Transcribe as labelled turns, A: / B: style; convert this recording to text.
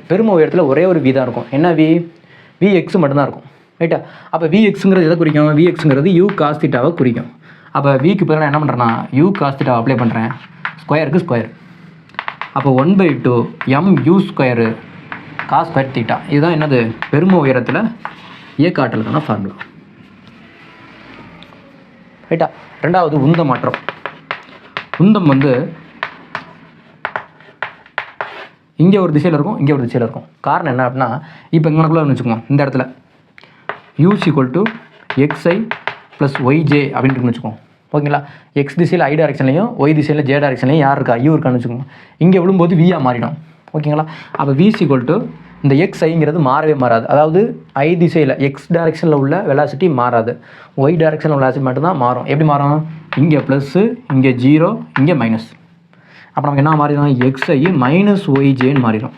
A: பெரும உயரத்தில் ஒரே ஒரு வி தான் இருக்கும். என்ன வி? விஎக்ஸ் மட்டும்தான் இருக்கும். ரைட்டா? அப்போ விஎக்ஸுங்கிறது எதை குறிக்கும்? விஎக்ஸுங்கிறது யூ காஸ் தீட்டாவை குறிக்கும். அப்போ விக்கு பதிலாக நான் என்ன பண்ணுறேன்னா யூ காஸ் தீட்டாவை அப்ளை பண்ணுறேன். ஸ்கொயருக்கு ஸ்கொயர். அப்போ 1/2 mu square cos square theta. இதுதான் என்னது? பெரும உயரத்தில் இயக்க ஆற்றலுக்கான ஃபார்முலா. ரைட்டா? ரெண்டாவது உந்த மாற்றம். உந்தம் வந்து இங்கே ஒரு திசையில் இருக்கும், இங்கே ஒரு திசையில் இருக்கும். காரணம் என்ன அப்படின்னா, இப்போ இங்கனக்குள்ளே வச்சுக்கோங்க, இந்த இடத்துல use equal to x i plus YJ அப்படின்ட்டு வச்சுக்கோங்க. ஓகேங்களா? எக்ஸ் திசையில் ஐ டைரக்ஷன்லையும் ஒய் திசையில் ஜே டைரக்ஷன்லையும் யார் இருக்கா? யூ இருக்கான்னு வச்சுக்கோங்க. இங்கே விழும்போது வியாக மாறிடும். ஓகேங்களா? அப்போ வி ஈக்குவல் டு இந்த எக்ஸ் ஐங்கிறது மாறவே மாறாது. அதாவது ஐ திசையில் எக்ஸ் டைரக்ஷனில் உள்ள வெலாசிட்டி மாறாது, ஒய் டைரக்ஷனில் வெலாசிட்டி மட்டும்தான் மாறும். எப்படி மாறும்? இங்கே ப்ளஸ்ஸு, இங்கே 0, இங்கே மைனஸ். அப்போ நமக்கு என்ன மாறிடும்? எக்ஸ்ஐ மைனஸ் ஒய்ஜேன்னு மாறிடும்.